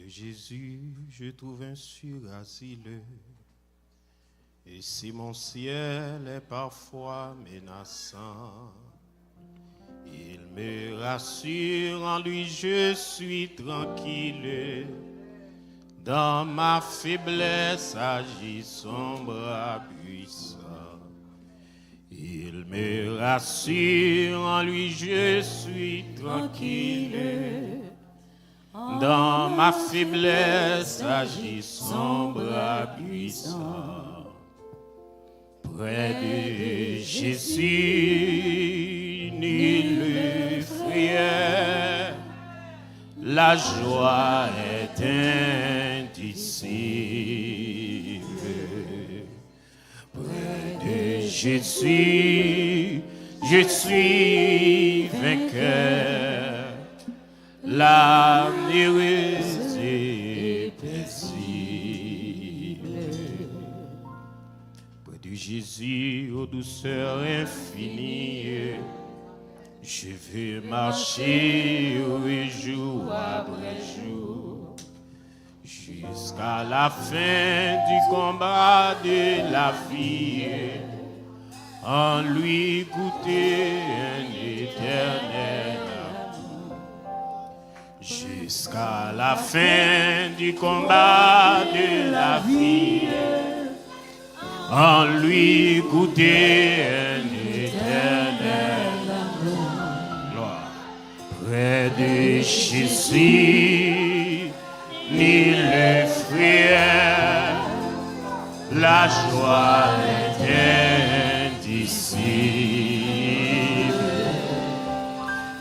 de Jésus, je trouve un sûr asile. Et si mon ciel est parfois menaçant, il me rassure, en lui je suis tranquille. Dans ma faiblesse agit son bras puissant. Il me rassure, en lui je suis tranquille. Dans ma faiblesse agit son bras puissant. Près de Jésus, nulle frayeur, la joie est indicible. Près de Jésus, je suis vainqueur, l'âme heureuse et paisible. Près de Jésus, aux douceurs infinies, je veux marcher jour après jour, jusqu'à la fin du combat de la vie, en lui goûter un éternel amour. Jusqu'à la fin du combat de la vie, en lui goûter un éternel amour. Près de Jésus, ni le frère, la joie est indicible.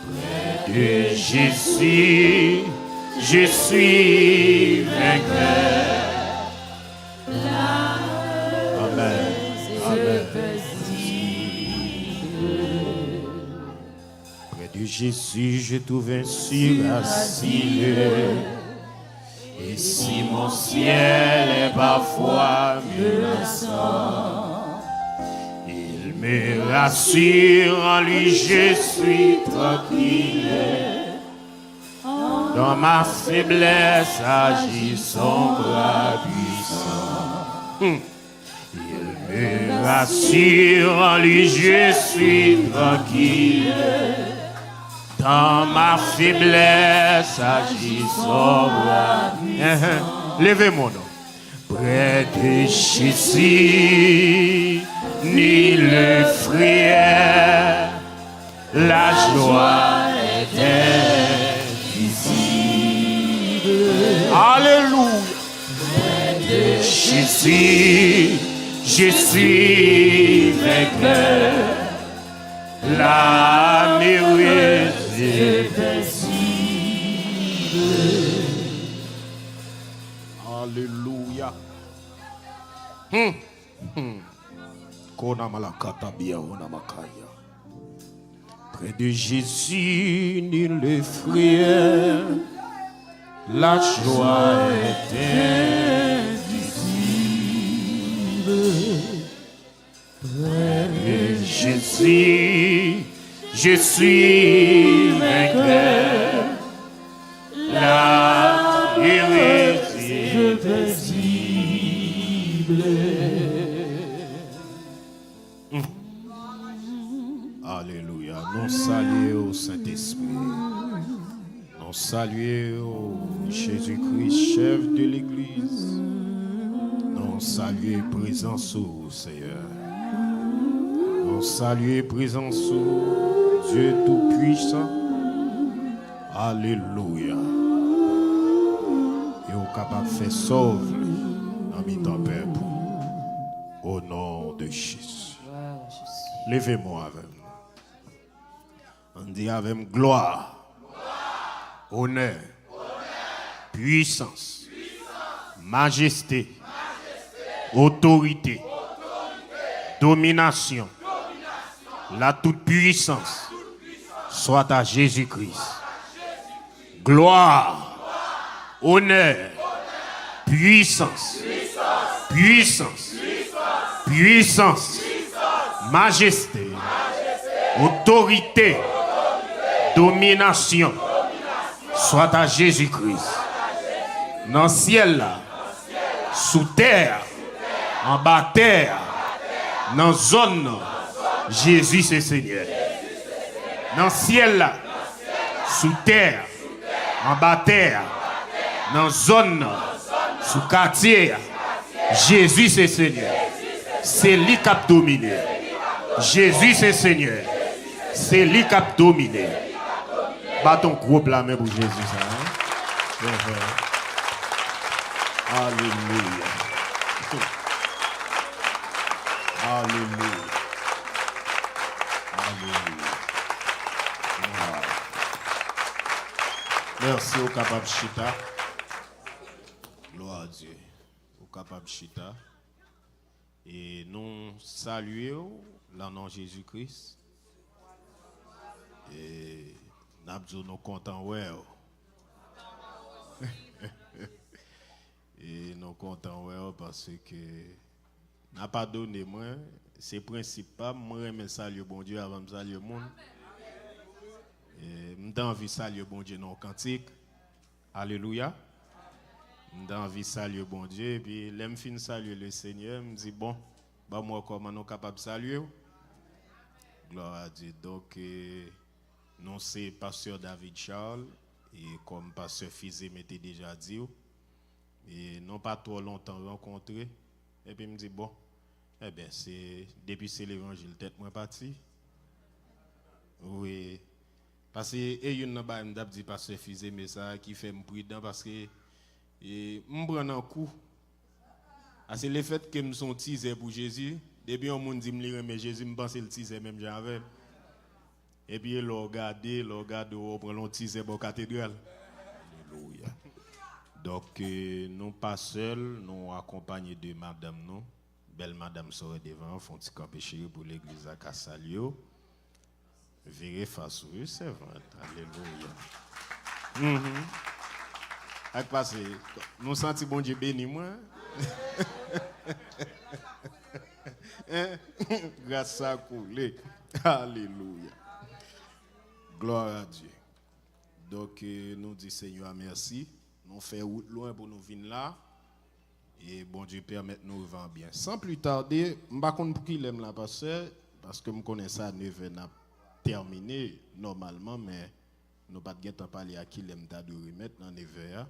Près de Jésus, je suis vainqueur. Amen. Amen. De Jésus, je trouve un sûr asile. Et si mon ciel est parfois menaçant, il me rassure, en lui je suis tranquille. Dans ma faiblesse agit son bras puissant. Il me rassure, en lui je suis tranquille. Dans ma faiblesse agit son bras. Levez mon nom. Près de Jésus, ni le frère, la joie est invisible. Alléluia. Près de Jésus, je suis vainqueur. L'âme heureuse et paisible. Alléluia. Près de Jésus, nul le frère, la joie est invisible. Près de Jésus, je suis vainqueur, l'âme heureuse et paisible. Alléluia. Nous saluons au Saint-Esprit. Nous saluons au Jésus-Christ, chef de l'Église. Nous saluons présence au Seigneur. Nous saluons présence au Dieu Tout-Puissant. Alléluia. Et au capable de faire sauve dans mes temps peuple. Au nom de Jésus. Levez-moi avec moi. On dit avec gloire, honneur, puissance, majesté, autorité, domination, la toute-puissance soit à Jésus-Christ. Gloire, honneur, puissance, puissance, puissance, majesté, autorité, domination, soit à Jésus-Christ. dans le ciel là, sous terre, en bas terre, dans la zone, Jésus c'est Seigneur. Dans le ciel là, sous terre, en bas terre, dans la zone, sous quartier, Jésus c'est Seigneur. C'est lui qui a dominé. Jésus c'est Seigneur. C'est lui qui a dominé. Bâton groupe la main pour Jésus ça. Alléluia. Alléluia. Alléluia. Merci au capable Chita. Gloire à Dieu. Au capable Chita. Et nous saluons le nom de Jésus-Christ. Et nous sommes contents. Et nous sommes contents parce que n'a pas donné moi, c'est principal, moi je salue bon Dieu avant de saluer le monde. Et j'ai envie de saluer bon Dieu dans le cantique. Alléluia. J'ai envie de saluer bon Dieu et puis l'aime fin saluer le Seigneur, me dit bon, bah moi comment nous capable de saluer. Gloire à Dieu. Donc nous c'est pasteur David Charles et comme pasteur Fizé m'était déjà dit et non pas trop longtemps rencontré et puis me dit bon eh bien c'est depuis c'est l'évangile tête moi parti. Oui. Parce que y une ba me dit pasteur Fizé mais ça qui fait me prudent parce que et me prend un coup. C'est le fait que me sont teasé pour Jésus depuis on monde dit me mais Jésus me pense le teasé même j'avais. Et puis le regarde on prend le teasé pour cathédrale. Alléluia. Donc nous pas seuls, nous accompagnés de madame nous. Belle madame sort devant, font petit camp péché pour l'église à Cassalio. Virez face aux servantes. Alléluia. Avec passé, nous sentons bon Dieu béni moi. Grâce à couler. Alléluia. Gloire à Dieu. Donc nous disons Seigneur merci. Nous faisons loin pour nous venir là. Et bon Dieu permet de nous vivre bien. Sans plus tarder, je ne sais pas pour qui l'aime la pasteur, parce que je connais ça, 9 ans terminé normalement, mais nous ne pouvons pas parler à qui l'aime de remettre dans 9 heures.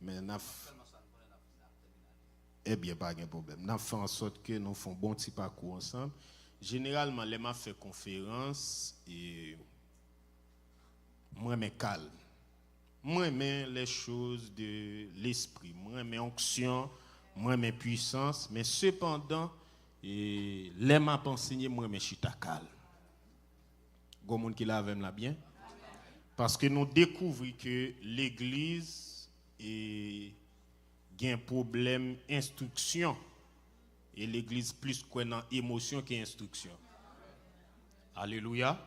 Mais eh bien, pas de problème. Nous faisons en sorte que nous faisons un bon petit parcours ensemble. Généralement, les m'a fait conférence et moi, je suis calme. Moi, j'aime les choses de l'esprit. Moi, j'aime onction, moi, j'aime puissance. Mais cependant, les m'a enseigné, moi, je suis calme. Vous avez qui l'a là bien? Parce que nous découvrons que l'Église a un problème d'instruction. Et l'Église plus quoi dans émotion qu'instruction. Alléluia.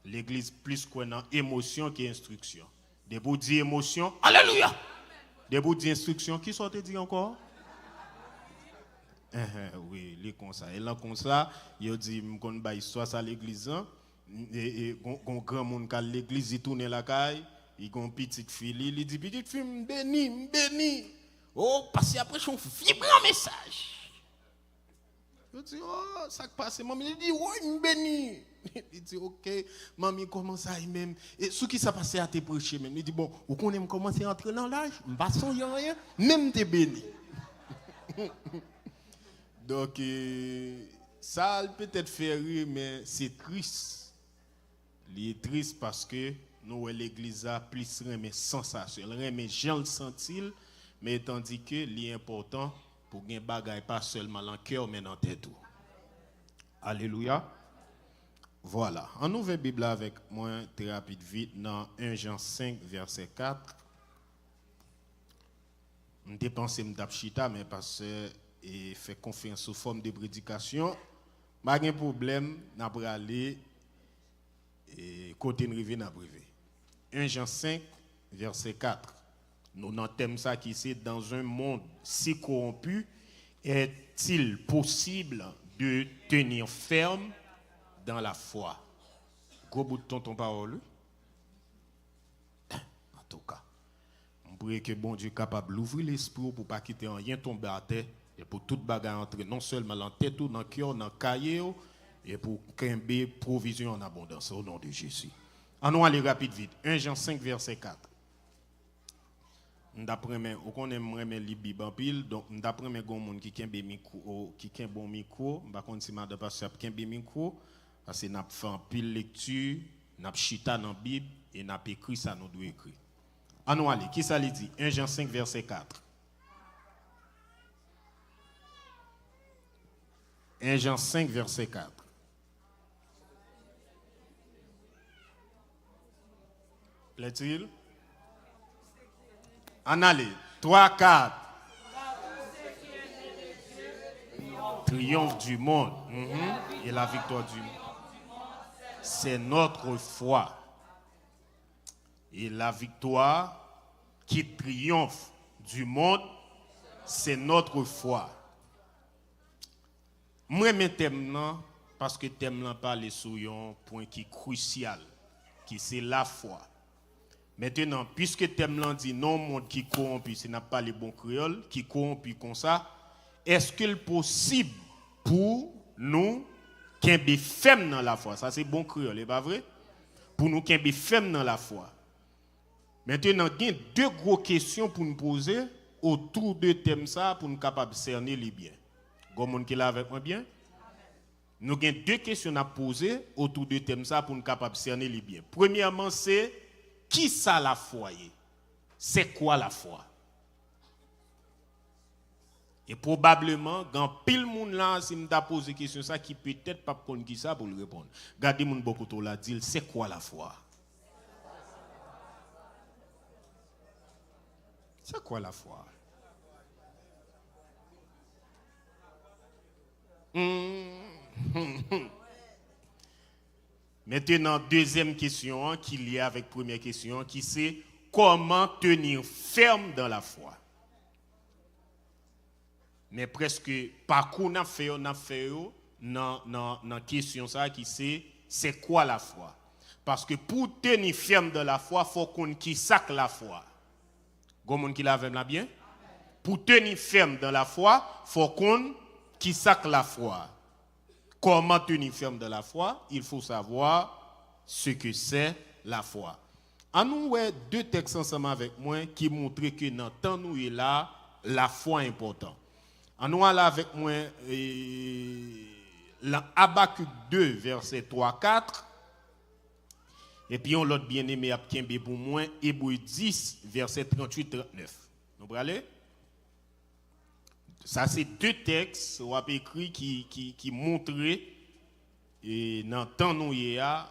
L'Église plus quoi dans émotion qu'instruction. Des bouts d'émotion. Alléluia. Des bouts d'instruction. Qui sont dit encore? Oui, les comme ça. Et là comme ça, il dit qu'on ba histoire à l'église et on grand monde quand l'église il tourne la caille, il gon petite fille, il dit petite fille béni. Oh, parce après son vibrant message. Je dis oh, ça passe maman, il dit ouais, béni. Il dit OK, maman commence à même et ce qui s'est passé à te prêcher même. Il dit bon, ou qu'on aime commencer à entrer dans l'âge, pas son rien, même t'es béni. Donc, ça peut-être fait rire, mais c'est triste. Il est triste parce que nous, l'église a plus remet sensation, remet gens le sentil, mais tandis que l'important pour gagner bagaille pas seulement dans le cœur, mais dans la tête. Alléluia. Voilà. En ouvre Bible avec moi, très rapide, vite, dans 1 Jean 5, verset 4. Je ne pense pas chita, mais parce que et fait confiance sous forme de prédication, pas de problème, n'a pas aller et côté rivé n'a privé. 1 Jean 5 verset 4. Nous n'entendons ça qui c'est dans un monde si corrompu, est-il possible de tenir ferme dans la foi? Gros bout de ton parole. En tout cas, prie que bon Dieu est capable d'ouvrir l'esprit pour pas quitter rien tomber à terre et pour toute bagarre entrer non seulement dans la tête ou dans le cœur, dans le cahier et pour qu'il y ait provision en abondance au nom de Jésus. On va aller rapide vite. 1 Jean 5 verset 4. D'après moi, on aime lire Bible en pile, donc d'après moi, gon monde qui kembe micro, qui kembe bon micro, par contre si madame pasteur kembe micro, parce que n'a fait en pile lecture, n'a chita dans Bible et n'a écrit ça nous doit écrire. On aller, qui ça lui dit 1 Jean 5 verset 4. 1 Jean 5 verset 4. Plaît-il? En allez, 3, 4. Triomphe du monde. Et la victoire du monde. C'est notre foi. Et la victoire qui triomphe du monde, c'est notre foi. Moi, je t'aime parce que t'aime parler sur un point qui est crucial, qui c'est la foi. Maintenant, puisque Temlan dit non, monde qui corrompu, ce n'est pas les bons créoles, qui corrompu comme ça, est-ce qu'il est possible pour nous qu'il y ait femme dans la foi? Ça, c'est bon créole, n'est pas vrai? Pour nous qu'il y ait femme dans la foi. Maintenant, il y a deux grosses questions pour nous poser autour de thème ça pour nous capables de cerner les biens. Vous monde qui est là avec moi bien? Nous avons deux questions à poser autour de thème ça pour nous capables de cerner les biens. Premièrement, c'est qui ça la foi? C'est quoi la foi? Et probablement, dans pile monde là, si me pose question ça, qui peut-être pas connaître qui ça pour le répondre. Gardez mon beaucoup trop là, dit c'est quoi la foi? C'est quoi la foi? Maintenant, deuxième question qui est liée avec première question, qui c'est comment tenir ferme dans la foi. Mais presque parcours n'a fait dans question ça qui c'est quoi la foi. Parce que pour tenir ferme dans la foi, il faut qu'on qui sac la foi. Gommon qui l'a là bien? Pour tenir ferme dans la foi, il faut qu'on qui sac la foi. Comment tenir ferme dans la foi? Il faut savoir ce que c'est la foi. En nous, deux textes ensemble avec moi qui montrent que dans le temps nous est là, la foi est importante. En nous, là avec moi, Habakkuk 2, verset 3-4. Et puis, on l'autre bien-aimé à Kembe pour moi, Hébreux 10, verset 38-39. Nous allons aller? Ça, c'est deux textes qu'on a écrit qui montrent et dans le temps nous y a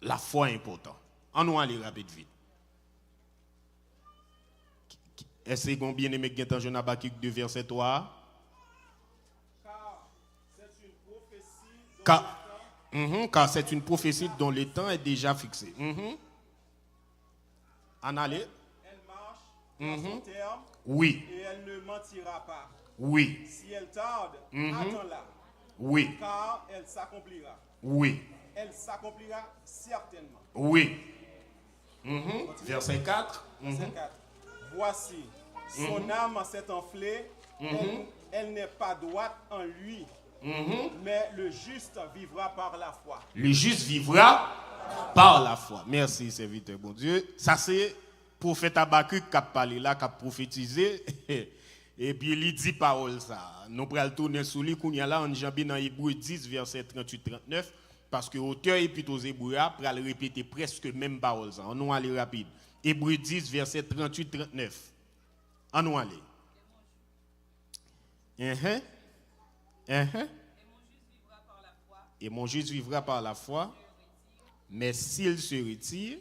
la foi importante. On nous aller rapide vite. Est-ce que vous bien aimé que vous avez Habakkuk 2 verset 3? Car c'est une prophétie dont le temps est déjà fixé. En aller? Elle marche dans son terme. Oui. Et elle ne mentira pas. Oui. Si elle tarde, attends-la. Oui. Car elle s'accomplira. Oui. Elle s'accomplira certainement. Oui. Verset 4. Verset 4. Voici, son âme s'est enflée, elle n'est pas droite en lui, mais le juste vivra par la foi. Le juste vivra par la foi. Merci, serviteur, bon Dieu. Ça, c'est prophète Habakkuk qui a parlé là, qui a prophétisé. Et puis, il dit parole ça. Nous prenons tourner sur lui, qu'on y a là, en Jambé dans Hébreux 10, verset 38-39. Parce que l'auteur et plutôt Hébreux pour le répéter presque même parole ça. On nous aller rapide. Hébreux 10, verset 38-39. On nous aller. Et mon juste vivra par la foi. Mais s'il se retire,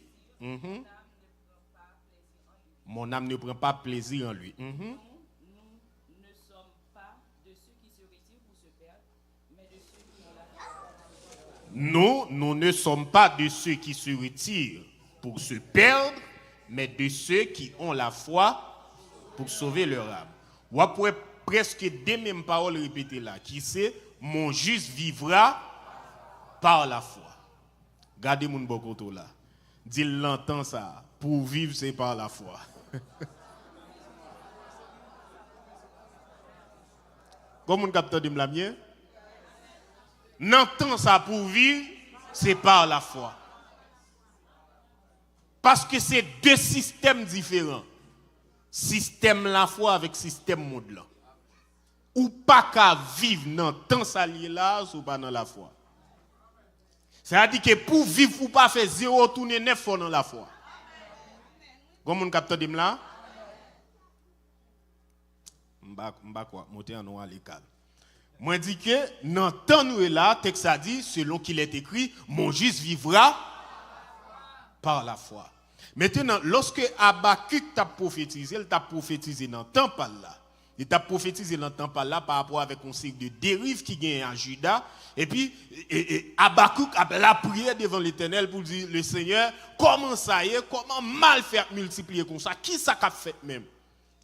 mon âme ne prend pas plaisir en lui. Nous ne sommes pas de ceux qui se retirent pour se perdre, mais de ceux qui ont la foi. Nous ne sommes pas de ceux qui se retirent pour se perdre, mais de ceux qui ont la foi pour sauver leur âme. Ou après presque des mêmes paroles répétées là, qui c'est mon juste vivra par la foi. Gardez mon bokoto là. Dit l'entend ça. Pour vivre c'est par la foi. Comment on capte de la mienne? N'entend ça pour vivre, c'est par la foi. Parce que c'est deux systèmes différents. Système la foi avec système monde là. Ou pas qu'à vivre dans temps salier là, ou pas dans la foi. C'est-à-dire que pour vivre, ou pas faire 0 tourner 9 fois dans la foi. Comment on capte de là? M'ba quoi, monter en à l'école. Moi dis que dans temps nous là, texte a dit selon qu'il est écrit, mon juste vivra par la foi. Maintenant, lorsque Habakkuk t'a prophétisé, il t'a prophétisé dans le temps par là. Il t'a prophétisé dans le temps par là par rapport avec un cycle de dérive qui gagne à Juda. Et puis, Habakkuk a la prière devant l'Éternel pour dire, le Seigneur, comment ça y est, comment mal faire multiplier comme ça, qui ça qu'a fait même?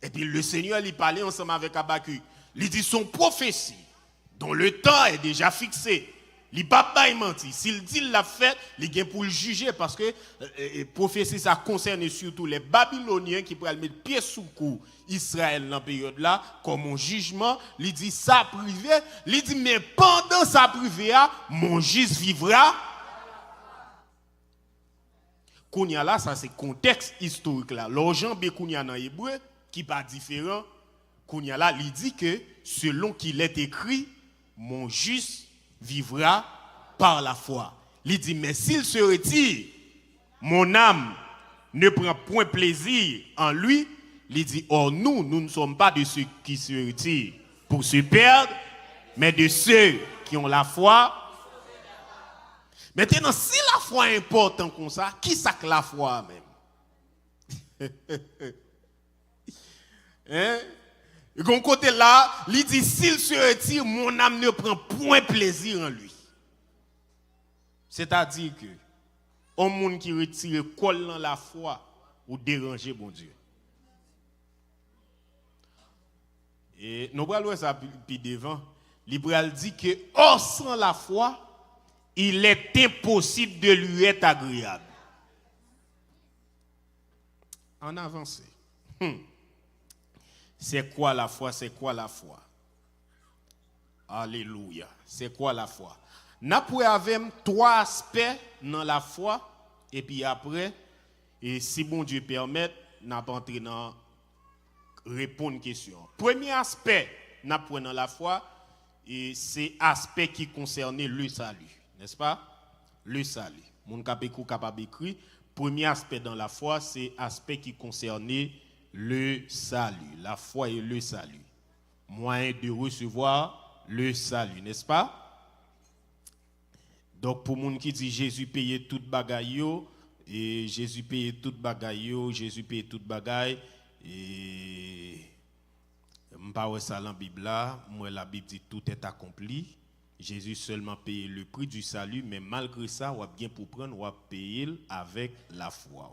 Et puis le Seigneur, il parlait ensemble avec Habakkuk. Il dit son prophétie, dont le temps est déjà fixé. Il ne va pas mentir. S'il dit l'a fait, il vient pour le juger parce que prophétie ça concerne surtout les Babyloniens qui pourraient mettre pied sous cou Israël dans la période là comme un jugement. Il dit ça privé. Il dit mais pendant sa privé, mon juste vivra. Kounya là, ça c'est contexte historique là. L'argent Bekounya dans hébreu qui pas différent. Kounya là, il dit que selon qu'il est écrit, mon juste vivra par la foi. Il dit, mais s'il se retire, mon âme ne prend point plaisir en lui. Il dit, or nous ne sommes pas de ceux qui se retirent pour se perdre, mais de ceux qui ont la foi. Maintenant, si la foi est importante comme ça, qui ça que la foi même? Hein? Et comme côté là, il dit, s'il se retire, mon âme ne prend point plaisir en lui. C'est-à-dire que, un monde qui retire colle dans la foi, ou déranger bon Dieu. Et nous allons voir ça puis devant. Libéral dit que, hors sans la foi, il est impossible de lui être agréable. En avancée. C'est quoi la foi? C'est quoi la foi? Alléluia. C'est quoi la foi? Nous avons 3 aspects dans la foi. Et puis après, et si bon Dieu permet, nous allons entrer dans répondre aux questions. Premier aspect, nous avons dans la foi, et c'est l'aspect qui concerne le salut. N'est-ce pas? Le salut. Mon capécou capable écrit. Premier aspect dans la foi, c'est l'aspect qui concernait le salut. La foi et le salut. Moyen de recevoir le salut, n'est-ce pas? Donc pour moun qui dit Jésus payait toute bagaille et Jésus payait toute bagaille, Jésus payait toute bagaille et m'pa ça dans la Bible là, moi la Bible dit tout est accompli. Jésus seulement payait le prix du salut, mais malgré ça, on a bien pour prendre, on a payé avec la foi.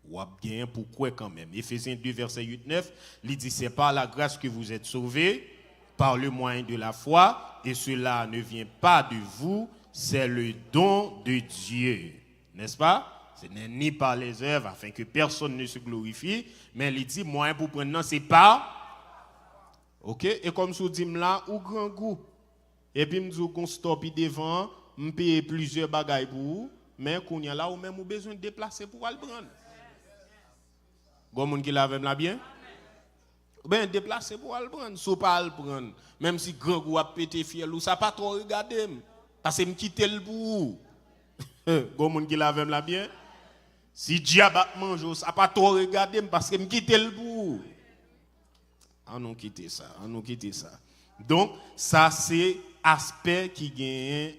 Ou bien pourquoi quand même. Éphésiens 2, verset 8-9, il dit c'est par la grâce que vous êtes sauvés, par le moyen de la foi, et cela ne vient pas de vous, c'est le don de Dieu. N'est-ce pas? Ce n'est ni par les œuvres, afin que personne ne se glorifie, mais il dit moyen pour prendre, non, c'est pas. Ok? Et comme je dis là, ou grand goût. Et puis je dis qu'on stop devant, je paye plusieurs bagailles pour vous, mais qu'on y a là, ou même besoin de déplacer pour aller prendre. Gomoun qui lave la bien? Ben déplacer pour aller prendre, so pas aller prendre. Même si grand goût a pété fiel ou ça pas trop regarder parce que me quitter le pour. Gomoun qui lave la bien? Si diable mange ça pas trop regarder parce que me quitter le pour. On nous quitter ça, on nous quitter ça. Donc ça c'est aspect qui gagne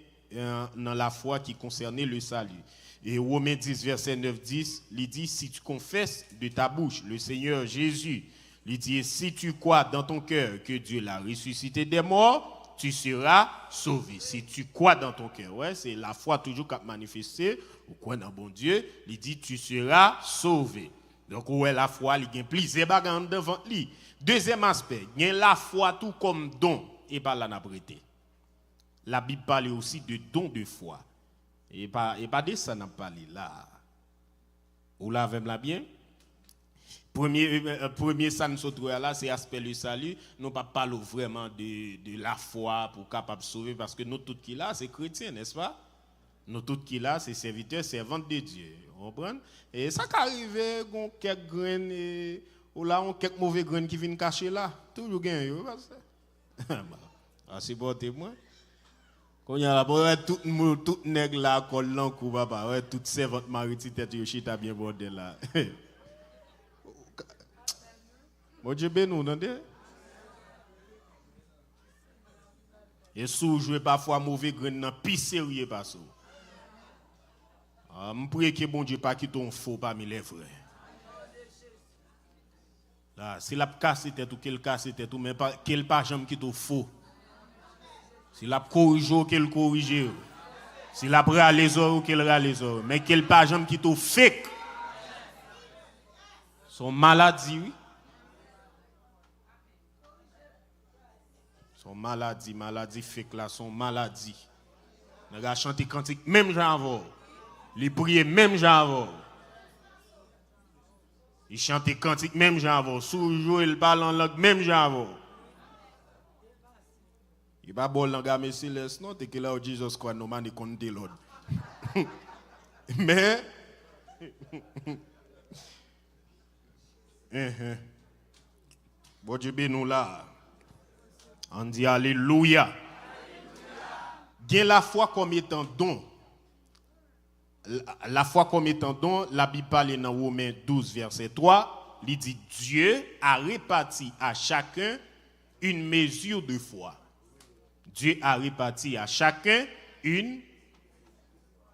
dans la foi qui concernait le salut. Et Romains 10, verset 9-10, il dit, si tu confesses de ta bouche le Seigneur Jésus, il dit, si tu crois dans ton cœur que Dieu l'a ressuscité des morts, tu seras sauvé. Si tu crois dans ton cœur, ouais, c'est la foi toujours qui a manifesté, ou quoi dans bon Dieu, il dit, tu seras sauvé. Donc, ouais, la foi, il y a plusieurs bagages devant lui. Deuxième aspect, il y a la foi tout comme don, et pas la nabrité. La Bible parle aussi de don de foi. Et pas de ça n'a parlé là. Ou là, avec la bien. Premier ça nous sauve là, c'est aspect le salut. Nous pas parler vraiment de la foi pour capable sauver parce que nous tous qui là, c'est chrétiens, n'est-ce pas? Nous tous qui là, c'est serviteurs, servantes de Dieu. Vous comprenez? Et ça qui arrive, on quelques graines ou là on quelques mauvais graines qui viennent cacher là, toujours gagne c'est bon témoin. Quand il y a là tout nègre là colle l'encou papa, ouais toute servante maritime tête yo chita bien bordel là. Mon Dieu ben nous entendez? Et sous jouer parfois mauvais grain nan pi sérieux pas ça. Je prie que bon Dieu pas quitte un faux parmi les frères. Là, si la casse tête ou qu'elle casse tête ou mais pas qu'elle pas jamais quitte faux. Si la corrige ou qu'elle corrige. Si la prend les oreilles ou qu'elle râle les oreilles, mais qu'elle pas jamais quitte fake. Son maladie oui. Son maladie fake là, son maladie. On a chanté cantique même Jean avant. Il priait même Jean avant. Il chantait cantique même Jean avant. Sous il parle en langue même Jean avant. Il pas bon langue mais céleste non, t'es que là où Jésus quoi non man compte l'autre. Mais bon Dieu ben nous là. On dit alléluia. Gain la foi comme étant don. La foi comme étant don, la Bible parle dans Romains 12 verset 3, il dit Dieu a réparti à chacun une mesure de foi. Dieu a réparti à chacun une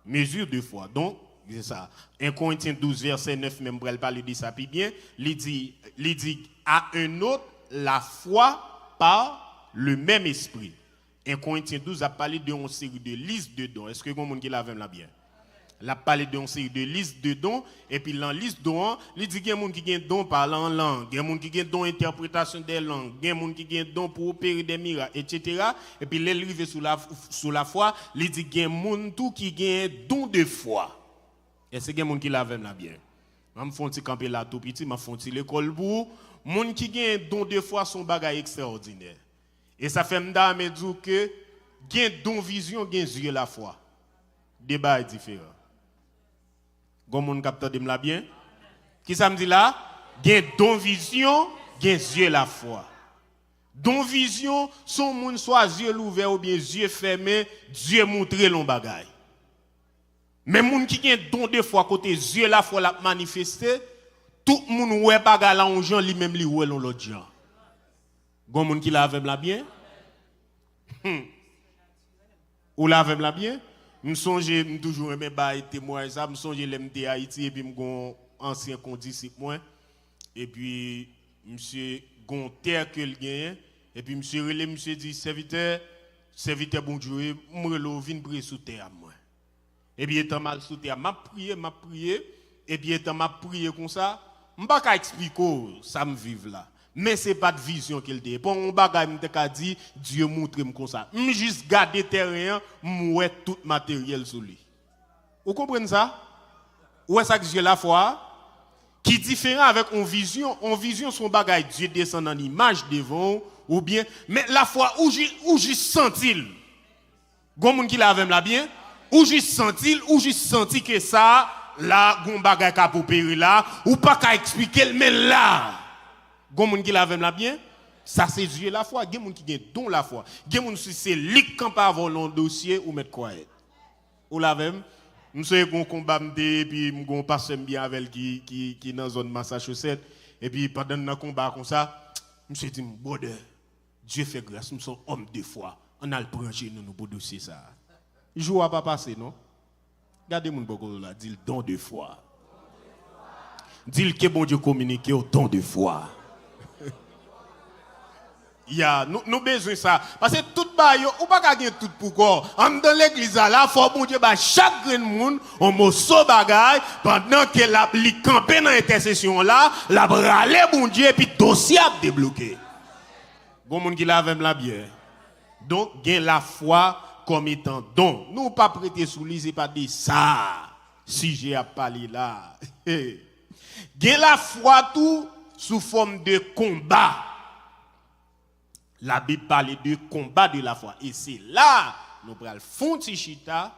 mesure de foi. Donc, c'est ça. 1 Corinthiens 12 verset 9 même pour parler de ça puis bien, il dit à un autre la foi par le même esprit. 1 Corinthiens 12 a parlé d'une série de listes de dons. Est-ce que vous avez la là bien? La parlé d'une série de listes de dons et puis dans liste de dons, il dit qu'il y a des gens qui ont don parler en langue, il y a des gens qui ont don interprétation des langues, il y a des gens qui ont don pour opérer des miracles, etc. Et puis l'arrivée sous la foi, il dit qu'il y a des gens qui ont don de foi. Est-ce qu'il y a des gens qui l'avent là bien? Je me fais camper là tout petit, je me fais l'école pour les gens qui ont don de foi sont bagages extraordinaires. Et ça fait me dire que gain don vision, gain yeux la foi. Débat est différent. Gon moun capteur de la bien. Qui ça me dit là? Gain don vision, gain yeux la foi. Don vision, son moun soit yeux ouverts ou bien yeux fermés, Dieu montre l'on bagay. Mais moun qui gain don de foi côté yeux la foi la manifester, tout moun ouais bagay là on gens lui même li ouais l'autre gens. Gon moun qui la avec la bien? Ou la avec la bien? Je songe toujours aimé bailler témoin ça, je songe l'MD Haïti et puis mon ancien condisciple moi et puis monsieur gon terre que il gagne et puis monsieur relé monsieur dit serviteur bon Dieu moi le vinn prier sous terre moi. Et puis étant mal sous terre m'a prié et puis étant m'a prié comme ça, m'pas ka expliquer ça me vive là. Mais c'est pas de vision qu'il dit. Pour un bagage m'te dit Dieu montre-moi comme ça. Juste garder terrain, m'oué tout matériel sur lui. Vous comprenez ça? Ouais ça que j'ai la foi qui différent avec une vision son bagage Dieu descend en image devant ou bien mais la foi ou juste senti. Gon moun qui la avec la bien ou juste senti que ça là gon bagage ka opérer là ou pas ka expliquer mais là gon moun qui la même la bien ça c'est Dieu la foi gen moun qui gen don la foi gen moun si c'est lik quand pas avoir long dossier ou mettre quoi ou la même monsieur gon combat m'dé puis m'gon passe bien avec qui dans zone Massachusetts et puis pendant un combat comme ça monsieur dit brother Dieu fait grâce nous sommes hommes de foi on a le brancher nous pour dossier ça jour a pas passé non regardez moun boko là dit don de foi dit que bon Dieu communique au don de foi. Nous besoin ça parce que tout bail ou pas gagner tout pourquoi en dans l'église là faut bon Dieu ba chaque grand monde on mo so bagay pendant que la li camper dans intercession là la braler bon Dieu puis dossier a débloqué bon monde qui la même la bien donc gain la foi comme étant don nous pas prêter sous lui c'est pas dit ça si j'ai à parler là Gen la foi tout sous forme de combat. La Bible parle de combat de la foi. Et c'est là, nous prenons le fond de chita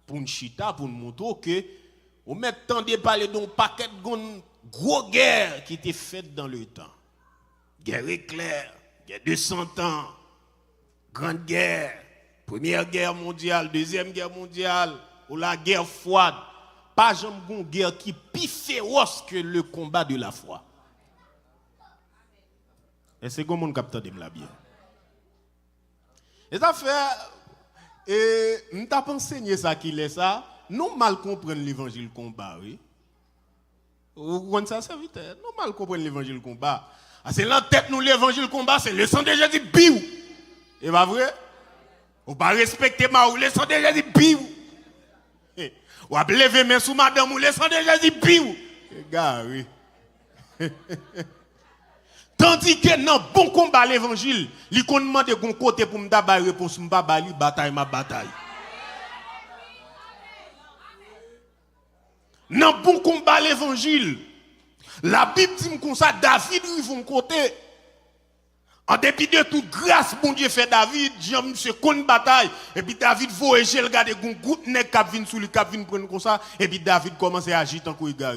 pour nous montrer que, on met tant de parler d'un paquet de gros guerres qui étaient faites dans le temps. Guerre éclair, guerre de 100 ans, grande guerre, première guerre mondiale, deuxième guerre mondiale, ou la guerre froide. Pas jamais une guerre qui est plus féroce que le combat de la foi. Et c'est comme on capte de la bien. Et ça fait, et nous t'avons enseigné ça qu'il est ça, nous mal comprendre l'évangile combat, oui. Vous comprenez ça, serviteur? Nous mal comprendre l'évangile combat. Ah, c'est la tête nous l'évangile combat, c'est le sang de Jésus biou. Et pas vrai? Ou pas respecter ma ou le sang de Jésus biou. Ou à lever mes sous madame ou le sang de Jésus biou. Gars, oui. Tandis que dans bon combat l'évangile, il demande de côté pour me donner réponse, me bataille ma bataille. Dans bon combat l'évangile, la Bible dit comme ça, David lui von côté. En dépit de toute grâce, bon Dieu fait David, j'aime ce con bataille. Et puis David voyage, il regarde un groupe nèg qui vient sous lui, qui vient prendre comme ça. Et puis David commence à agir tant qu'il gare.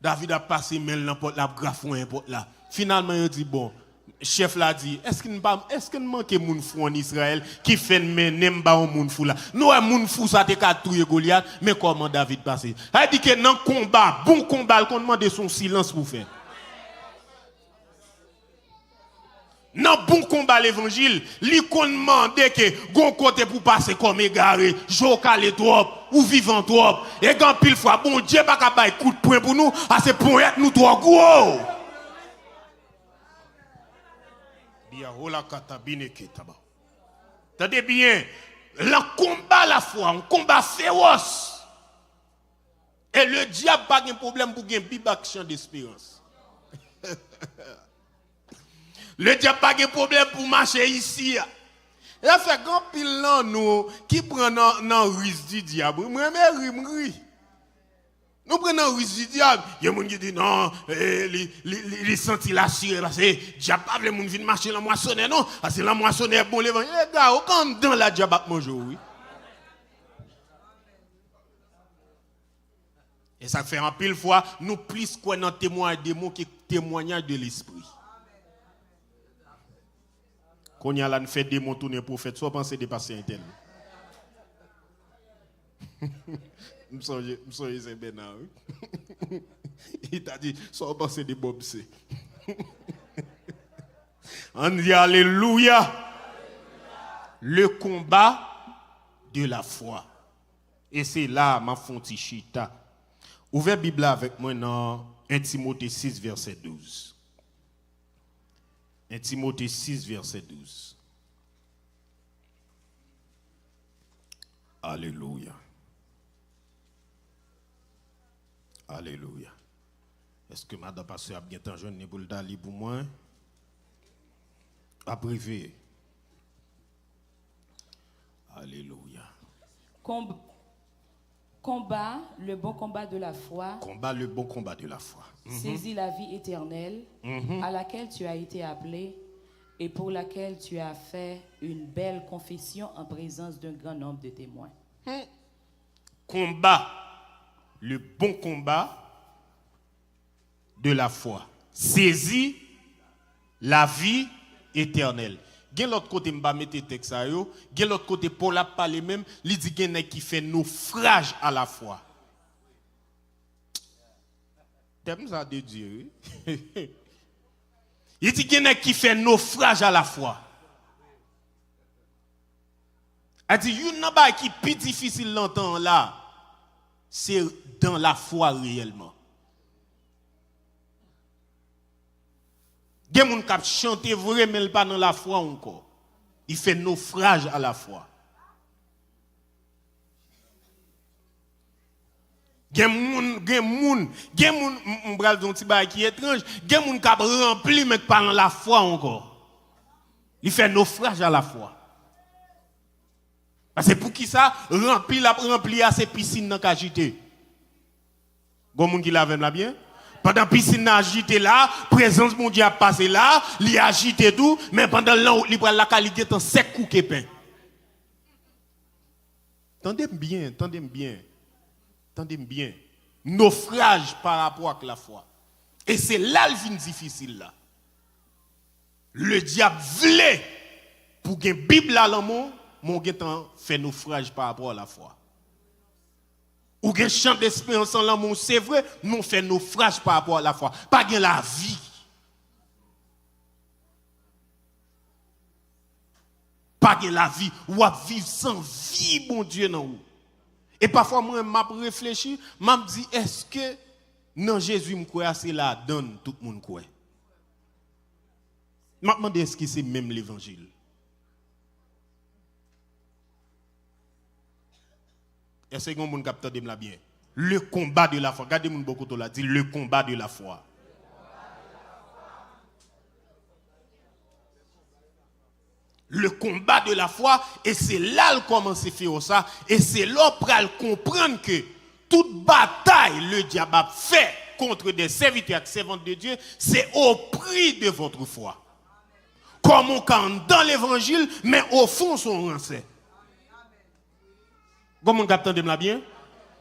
David a passé mail dans porte la grafon importe là. Finalement il dit bon, chef l'a dit, est-ce qu'il manque moun fou en Israël qui fait n'aime pas moun fou là. Nous moun fou ça te ka touyer Goliath, mais comment David passe? Il dit que dans combat, bon combat, qu'on demande son silence pour faire. Dans bon combat l'évangile, li kon demande que gon côté pour passer comme égaré, jokale trop ou vivant trop. Et quand pile fois bon Dieu pas capable coup de poing pour nous, à ce point nous trop gros. Bien hola katabine ketaba. Tendez bien, le combat la foi, un combat féroce. Et le diable pas de problème pour gagner bibak champ d'espérance. Le diable n'a pas de problème pour marcher ici. Il a fait grand pile là nous qui prend dans risque du diable. Moi même ri. Nous prenons risque du diable. Il y a des gens qui disent non, il senti la chire parce que diable pas les gens viennent marcher la moissonner non, parce que la moissonner bon l'évangile. Les gars, aucun dans la diable a manger oui. Et ça fait un pile fois nous plus quoi dans témoignage des mots qui témoignage de l'esprit. Quand y a là, fait des mots tourner prophète, soit penser dépasser un tel. Je c'est Bénard. Il t'a dit, soit penser des bobs. On dit alléluia. Le combat de la foi. Et c'est là ma fonti chita. Ouvrez la Bible avec moi dans 1 Timothée 6, verset 12. 1 Timothée 6, verset 12. Alléluia. Alléluia. Est-ce que madame pasteur a bien tant jeune pour le dali pour moi? À privé. Alléluia. Combat le bon combat de la foi. Combat le bon combat de la foi. Saisis la vie éternelle à laquelle tu as été appelé et pour laquelle tu as fait une belle confession en présence d'un grand nombre de témoins. Combat le bon combat de la foi. Saisis la vie éternelle. Gen l'autre côté m'ba mettre texte ça yo, gen l'autre côté Paul a parlé même, il dit gen qui fait naufrage à la foi. T'aimes ça de Dieu? Il dit gen qui fait naufrage à la foi. Il dit une nan qui plus difficile longtemps là, c'est dans la foi réellement. Gen moun k'ap chanter vrai mais pas dans la foi encore. Il fait naufrage à la foi. Gen moun m'bral don ti bay qui étrange, gen moun k'ap rempli mais pas dans la foi encore. Il fait naufrage à la foi. Parce que pour qui ça rempli à ces piscines dans k'agité. Gon moun qui lave la bien. Pendant piscine agité là, présence mon Dieu a passé là, li agité tout, mais pendant l'an li pral la qualité en sec couke pain. Tendez bien, tendez bien. Tendez bien. Naufrage par rapport à la foi. Et c'est là le vin difficile là. Le diable voulait pour que Bible là l'amour, mon temps fait naufrage par rapport à la foi. Ou gen chant d'espérance en l'amour, c'est vrai, nous fait naufrage par rapport à la foi. Pas gen la vie. Pas gen la vie, ou à vivre sans vie, bon Dieu, non. Et parfois, moi, je réfléchis, je me dis, est-ce que non Jésus me croit, c'est la donne, tout le monde croit. Je me demande, est-ce que c'est même l'évangile? Est-ce que vous captez bien? Le combat de la foi. Regardez mon beaucoup là dit le combat de la foi. Le combat de la foi et c'est là le commence à faire ça et c'est là pour comprendre que toute bataille le diable a fait contre des serviteurs et servantes de Dieu, c'est au prix de votre foi. Comme on campe dans l'évangile mais au fond son rancé. Comment vous entendez bien?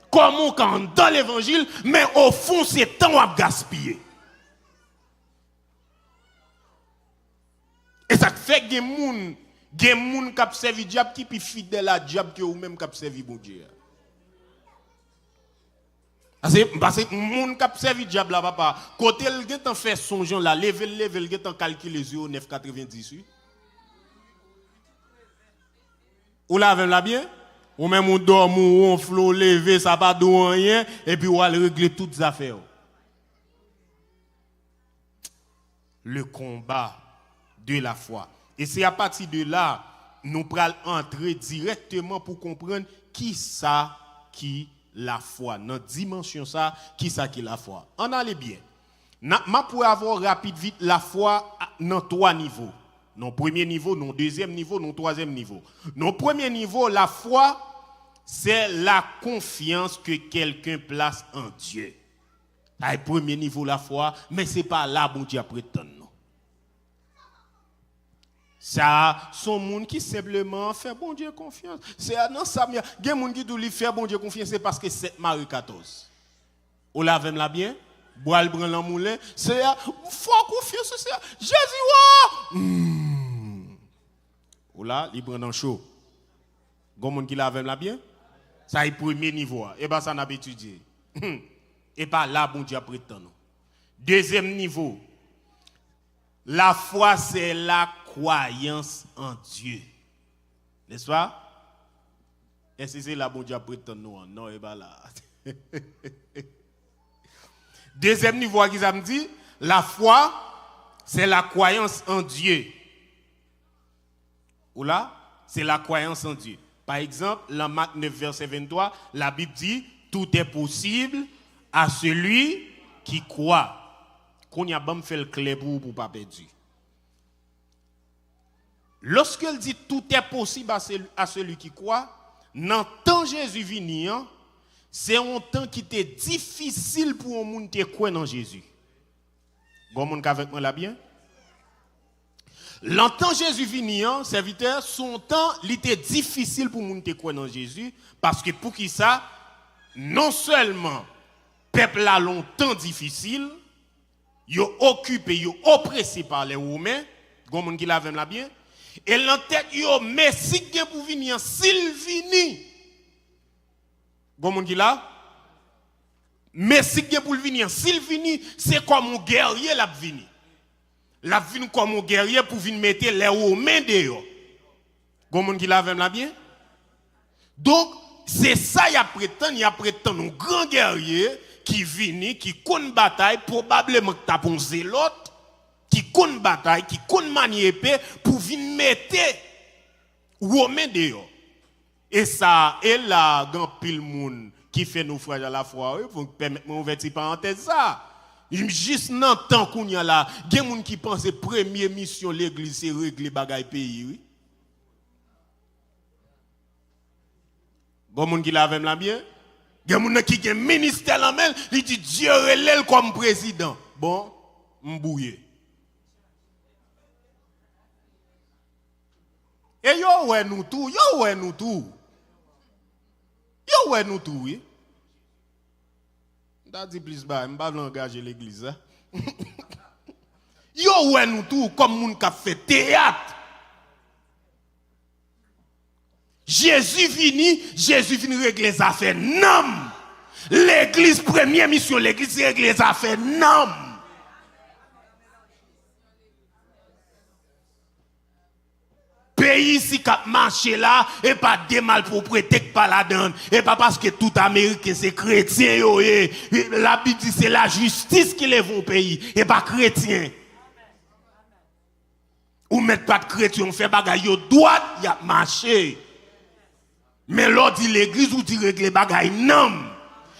Comment quand dans l'évangile, mais au fond, c'est temps à gaspiller. Et ça fait que des gens qui servi diable qui plus fidèle à diable que ou même qui servi bon Dieu. Parce que moun qui servi diable là papa, côté le gen fait songeon là, lever le gen calculer 0,998. Ou là avec la bien? Ou même on dort, on flot, lever, ça pas de rien, et puis on va régler toutes les affaires. Le combat de la foi. Et c'est à partir de là, nous pourrons entrer directement pour comprendre qui ça qui la foi. Dans la dimension ça, qui ça qui la foi. On allait bien. Je pourrais avoir rapide vite la foi dans 3 niveaux. Dans premier niveau, dans deuxième niveau, dans troisième niveau. Dans premier niveau, la foi, c'est la confiance que quelqu'un place en Dieu. C'est le premier niveau la foi, mais ce n'est pas là bon Dieu prétend. Ça, son monde qui simplement fait bon Dieu confiance. C'est non ça, il y a des gens qui doivent faire bon Dieu confiance, c'est parce que c'est Marie 14. Ou la vem la bien, bois le brin dans moulin, c'est faut confiance c'est Jésus. Ou là, il prend dans chaud. Gon monde qui la vem la bien. Ça est premier niveau. Et bien ça n'a pas étudié. Et pas là, bon Dieu prétend. Deuxième niveau. La foi, c'est la croyance en Dieu. N'est-ce pas? Est-ce que c'est là, bon Dieu prétend nous? Non, et bien là. Deuxième niveau, qui ça me dit? La foi, c'est la croyance en Dieu. Ou là, c'est la croyance en Dieu. Par exemple, dans Marc 9, verset 23, la Bible dit « Tout est possible à celui qui croit. » Qu'on y a bon fait le clé pour pas perdre. Lorsqu'elle dit « Tout est possible à celui qui croit », dans le temps Jésus venir, c'est un temps qui était difficile pour un monde qui croit dans Jésus. Vous avez avec moi là bien? L'entend Jésus venir, serviteur, son temps, il était difficile pour moun te croire dans Jésus, parce que pour qui ça, non seulement, peuple a longtemps difficile, yo occupé, yo oppressé par les Romains, gon moun qui la vem la bien, et l'entête yo, mais si gen pour venir, s'il vini, gon moun qui la, mais si gen pour venir, s'il vini, c'est comme un guerrier la vini. La vie comme un guerrier pour venir mettre les Romains dehors. Comment qui la la bien? Donc, c'est ça il y a prétend un grand guerrier qui vient, qui connaît bataille, probablement que t'as un zélote, qui connaît bataille, qui connaît manier épée pour venir mettre Romains dehors. Et ça, et là, grand pile monde qui fait naufrage à la fois, pour permettre mon ouvrir parenthèse ça. Juste dans le temps qu'on y a là, il y a des gens qui pensent que la première mission de l'église, c'est régler les pays. Oui? Il y a des gens qui l'avaient bien. Il y a des gens qui ont un ministère en main, il dit Dieu relève comme président. Bon, m'bouye. Et yo ouais nous tout, yo ouais nous tout. Yo ouais nous tout, oui. T'as dit plus bas, m'pas engager l'église. Hein? Yo ouais nous tout comme moun qui fait théâtre. Jésus vini régler les affaires. Non. L'église, première mission, l'église, c'est régler les affaires. Non. Pays ici qui a marché là, et pas des mal pour prêter que pas la donne. Et pas parce que tout Américain c'est chrétien. Yo, la Bible dit c'est la justice qui lève au pays, et pas chrétien. Ou mettre pas de chrétien, on fait bagaille yo droite, y a marché. Mais l'autre dit l'église ou dit régler bagaille, non.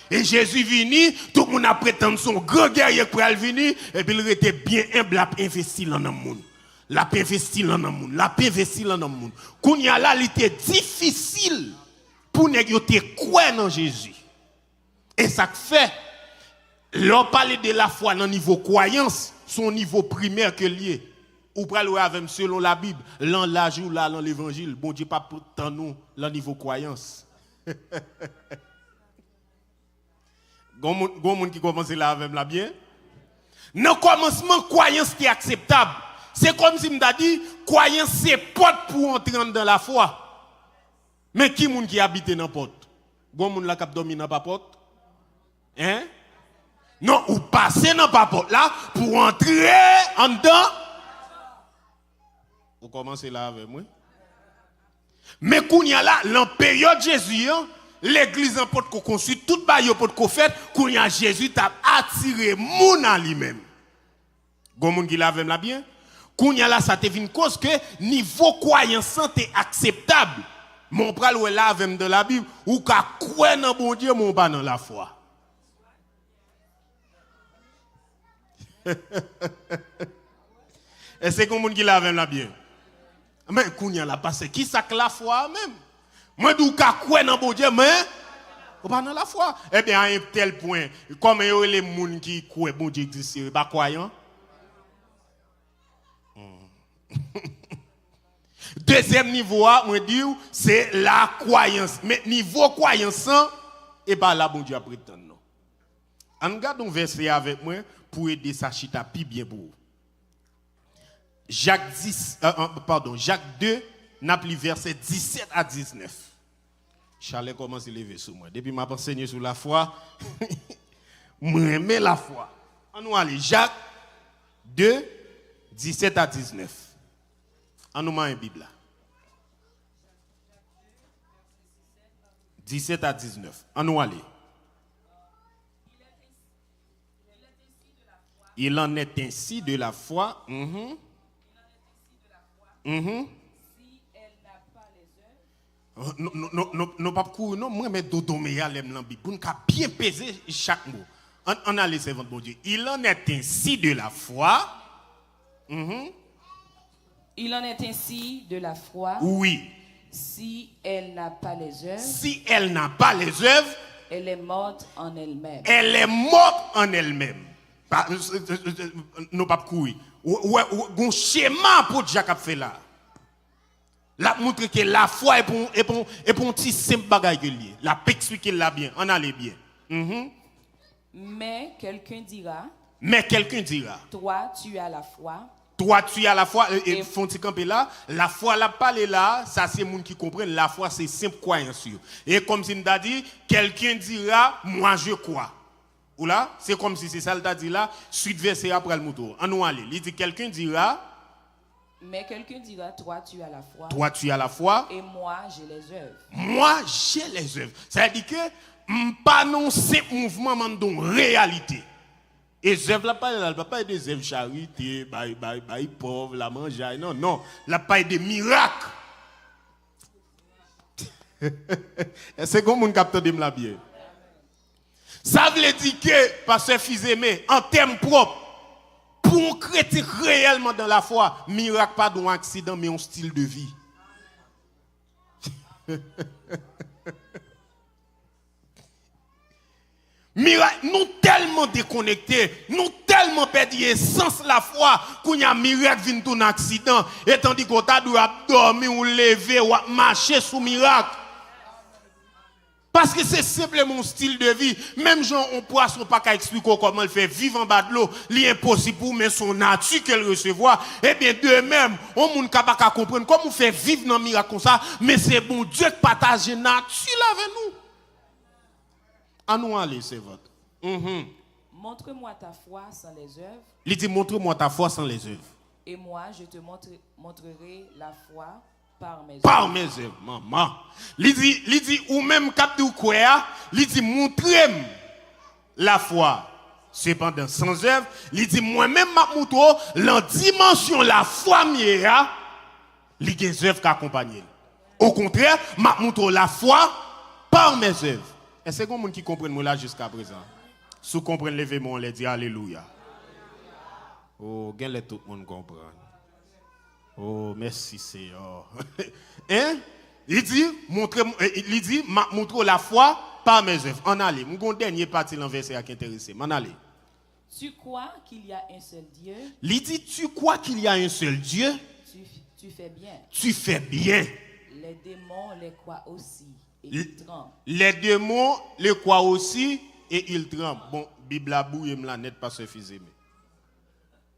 Et Jésus vini, tout le monde a prétendu son grand guerrier pour aller venir, et puis il était bien humble, il a investi dans le monde. La paix investi dans le monde, la paix investi dans le monde. Quand il y a là, il était difficile pour nous croire dans Jésus. Et ça fait, l'on parle de la foi dans le niveau croyance, son niveau primaire que lié. Ou pral avec selon la Bible, l'an l'âge ou là dans l'évangile, bon Dieu pas pourtant nous le niveau croyance. Gon monde qui commence là avec la bien. Dans commencement croyance qui est acceptable. C'est comme si m'da dit croyance c'est porte pour entrer dans la foi. Mais qui monde qui habite dans porte? Gon monde là qui domine dans porte? Hein? Non, ou passer dans porte là pour entrer en dedans. Vous commencez là avec moi. Mais quand il y a là, dans la période Jésus, l'église en porte qu'on construit, toute baille porte qu'on fait, quand il y a Jésus t'a attiré moun à lui-même. Gon moun qui l'a avec là bien. Quand il y a là, ça te vient cause que niveau croyance est acceptable. Mon pral ou là avec de la Bible, ou ka croire dans bon Dieu, mon pas dans la foi. Et c'est comme moun qui l'a avec là bien. Mais kounya la passe qui ça que la foi même. Moi dou ka croire dans bon Dieu mais pas dans la foi. Eh bien à un tel point comme yo les moun qui croient bon Dieu existe pas croyant. Deuxième niveau moi dire c'est la croyance. Mais niveau croyance et pas là bon Dieu a prétendre non. On regarde un verset avec moi pour aider sa chita pi bien pour vous. Jacques 2, n'a plus verset 17 à 19. Charles commence à lever sur moi. Depuis m'a enseigné sur la foi, m'aimer la foi. On nous aller Jacques 2, 17 à 19. On nous met une Bible là. 17 à 19. On nous aller. Il en est ainsi de la foi. Si elle n'a pas les œuvres. Non, pas courir, non, moi, mais dodo, mais y a l'aime l'ambi. Pour nous bien peser chaque mot. On a les servants de bon Dieu. Il en est ainsi de la foi. Il en est ainsi de la foi. Oui. Si elle n'a pas les œuvres. Si elle n'a pas les œuvres. Elle est morte en elle-même. Elle est morte en elle-même. Non, pas courir. Un schéma pour Jacques fait là. La montre que la foi est pour un petit simple bagage lié. La expliquer là bien, on allait bien. Mais quelqu'un dira. Toi tu as la foi. Toi tu as la foi et font camper là, la foi là parler là, ça c'est monde qui comprennent la foi c'est simple croyance. Et comme si nous a dit quelqu'un dira moi je crois. Ou là, c'est comme si c'est ça le dit là, suite verset après le moto. On nous aller. Il dit quelqu'un dira. Mais quelqu'un dira, toi tu as la foi. Toi tu as la foi. Et moi j'ai les œuvres. Moi j'ai les œuvres. Ça veut dire que pas non simple mouvement mandon réalité. Et les œuvres là pas des œuvres charité, bye pauvre, la manger. Non, là pas des miracles. C'est comme on capte de la bien. Ça veut dire que, pasteur Fils-Aimé, en termes propres, pour un chrétien réellement dans la foi, miracle pas d'un accident, mais un style de vie. Nous tellement déconnectés, nous tellement perdu l'essence la foi qu'on y a miracle vient tout un accident et tandis qu'on t'a dû dormir ou lever ou marcher sous miracle. Parce que c'est simplement un style de vie. Même Jean, on poisson pas qu'à expliquer comment il fait vivre en bas de l'eau. L'impossible pour mais son nature qu'elle recevoir. Eh bien, de même, on ne peut pas comprendre comment on fait vivre dans un miracle comme ça. Mais c'est bon Dieu qui partage la nature avec nous. À nous aller, c'est votre. Montre-moi ta foi sans les œuvres. Il dit, montre-moi ta foi sans les œuvres. Et moi, je te montrerai la foi par mes œuvres. Par mes œuvres, maman. Il dit, ou même cap de quoi, il dit, montrez-moi la foi. Cependant, sans œuvre, il dit, moi-même, ma montre, la dimension, la foi, il y a des œuvres qui accompagnent. Au contraire, ma montre la foi par mes œuvres. Est-ce que vous qui comprennent moi là jusqu'à présent? Si vous comprenez, levez-moi, on les dit Alléluia. Oh, bien tout le monde comprend. Oh, merci Seigneur. Hein? Il dit, montre la foi par mes œuvres. En allez, mon dernier parti dans verset qui est intéressé. En allez. Tu crois qu'il y a un seul Dieu? Il dit, tu crois qu'il y a un seul Dieu? Tu fais bien. Tu fais bien. Les démons les croient aussi. Et ils tremblent. Les démons les croient aussi et ils tremblent. Bon, Bible a bouillé, me la net pas suffisant.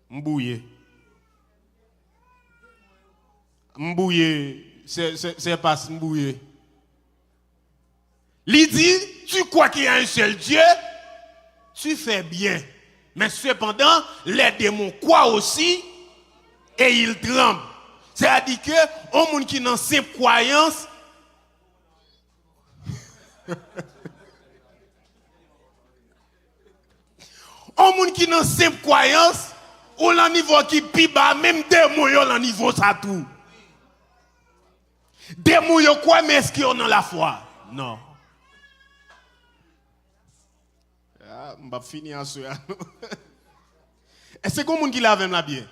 Mbouillé. Mbouillé, c'est pas mbouillé. Il dit, tu crois qu'il y a un seul Dieu? Tu fais bien. Mais cependant, les démons croient aussi et ils tremblent. C'est-à-dire que, au monde qui n'a simple croyance, au monde qui n'a simple croyance, ou le niveau qui pi bas, même des moyens le niveau ça tout. Des moyens quoi, mais est-ce qu'ils ont la foi? Non. On va finir en soir. Est-ce que monde qui l'a même là bien?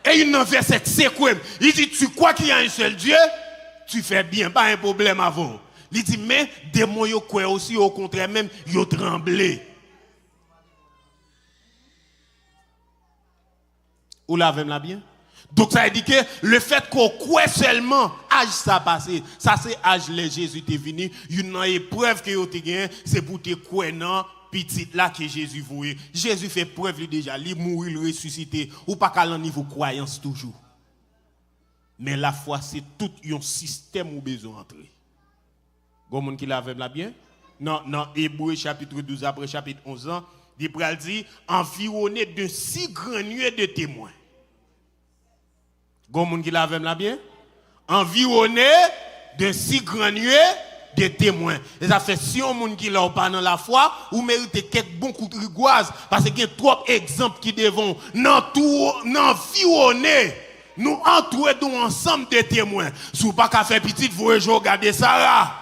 Et il en verset c'est quoi? Il dit, tu crois qu'il y a un seul Dieu? Tu fais bien, pas un problème avant. Il dit, mais des moyens quoi aussi, au contraire même, ils ont tremblé. Ou la même là bien? Donc ça veut dire que le fait qu'on croit seulement, âge ça passé, ça c'est âge les Jésus est venu, une épreuve que vous avez gagné, c'est pour te croire non petit là que Jésus voyait. Jésus fait preuve lui déjà, il mourir, il ressuscité, ou pas qu'à niveau croyance toujours. Mais la foi c'est tout un système où besoin entrer. Bon monde qui la même là bien? Non, Hébreux chapitre 12 après chapitre 11 ans, il dit environné de si grands nuées de témoins. Gon moun qui la vem la bien? Environné de si grands nuées de témoins. Et ça fait si on moun qui l'a pas dans la foi, ou mérite quelques bons coups de rigoise parce qu'il y a trop d'exemples qui devons environner nous entourer d'un ensemble de témoins. Si vous pas qu'à faire petit, vous regardez Sarah.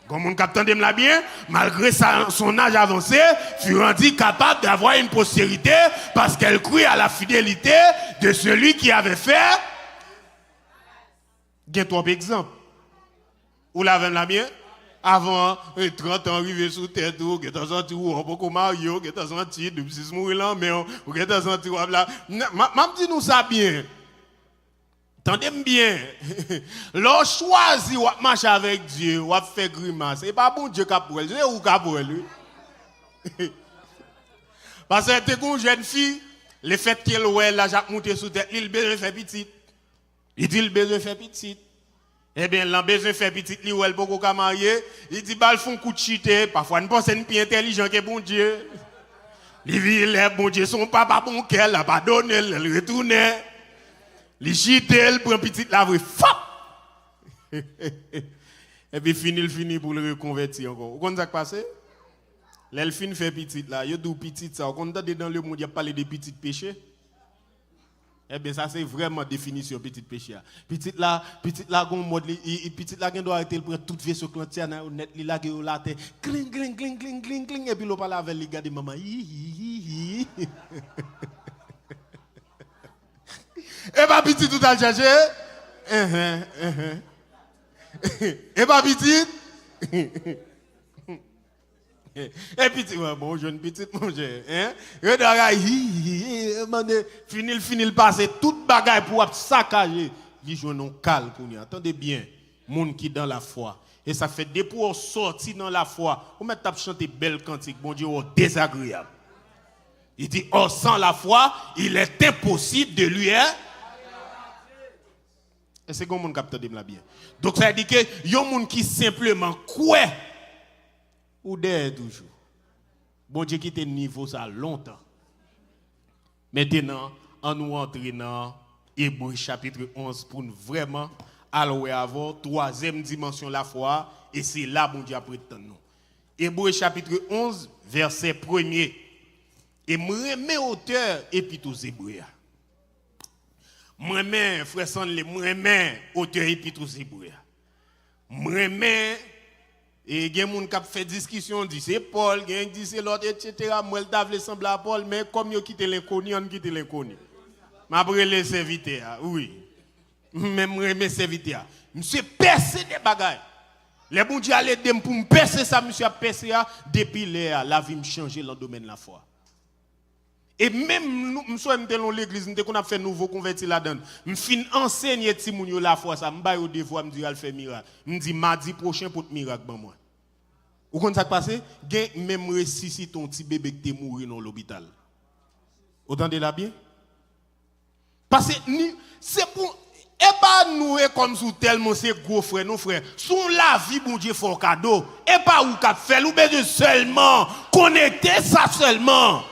Comme on capte la bien, malgré son âge avancé, fut rendu capable d'avoir une postérité parce qu'elle croit à la fidélité de celui qui avait fait. Il y a trois exemples. Ou la même la bien? Avant 30 ans, arrivé sous tête, ou qui est senti ou on peut marier, ou qui est senti depuis 6 mois là, mais ou qui est senti ou là. M'a dit nous ça bien. Tendez bien. L'on choisit ou marcher avec Dieu, ou faire grimace. C'est pas bon Dieu qui a pour elle, c'est ou qui a pour elle. Parce que t'es une jeune fille, le fait qu'elle ou elle a monté sous tête, il besoin faire petit. Il dit il besoin faire petit. Eh bien, l'en besoin faire petit, li ou elle beaucoup qu'à marier, il dit bah le font coup de chité, parfois ne pense une plus intelligent que bon Dieu. Il vit les bon Dieu son papa bon qu'elle a pas donné, elle retourne. Il chite, elle prend petit la vraie fap. Et puis fini pour le reconvertir encore. Vous comprenez ce qui passe? Elle fin fait petit là, il dit petit ça, on entend dans le monde il y a parlé de petit péché. Eh bien, ça c'est vraiment définition petit péché. Petit là, gon mode petit là doit arrêter prendre toute vaisseau clantier na net li la ge la terre. Cling cling cling cling cling cling et puis l'on parle avec les gars de maman. Et pas petit tout à chercher. Et pas petit. Et petit, ouais, bon, jeune petit, mon cher. Hein? Regarde, finil passer toute bagaille pour saccager. Il joue non calme pour nous. Attendez bien, monde qui dans la foi. Et ça fait des pour sortir dans la foi. Vous mettez à chanter belle cantique, bon Dieu, désagréable. Il dit, oh, sans la foi, il est impossible de lui. Hein? Et c'est comme mon capteur de bien. Donc ça veut dire que il y a un monde qui simplement croit ou derrière toujours. Bon Dieu qui était niveau ça longtemps. Maintenant, en nous entrer dans Hébreux chapitre 11 pour nous vraiment aller avoir troisième dimension la foi et c'est là bon Dieu prétend nous. Hébreux chapitre 11 verset 1er. Et moi remets auteur et puis tous Hébreux. Moi remets frère Sanle, moi remets auteur et puis tous Hébreux. Moi remets et il y a des gens qui fait discussion, dit c'est Paul, il dit c'est l'autre, etc. Moi, je t'avais semblé à Paul, mais comme il quitte l'inconnu, on quitte l'inconnu. Après les serviteurs, oui. Même mes serviteurs. Monsieur percé des bagailles. Les bon Dieu allait pour me percer ça, monsieur a percé depuis la vie me changer dans le domaine de la foi. Et même nous sommes dans l'église, nous avons fait nouveau converti là-dedans. Je fin enseigner Timounio la foi ça, me au devoir me dire al faire miracle. Me dit mardi prochain pour te miracle ban moi. Ou quand ça passé, gen même ressusciter ton petit bébé qui est mort dans l'hôpital. Entendez là bien? Parce que c'est pour et pas nous comme sous tellement c'est gros frère nos frères. Sous la vie bon Dieu faut cadeau et pas ou qu'a faire ou besoin seulement connecter ça seulement.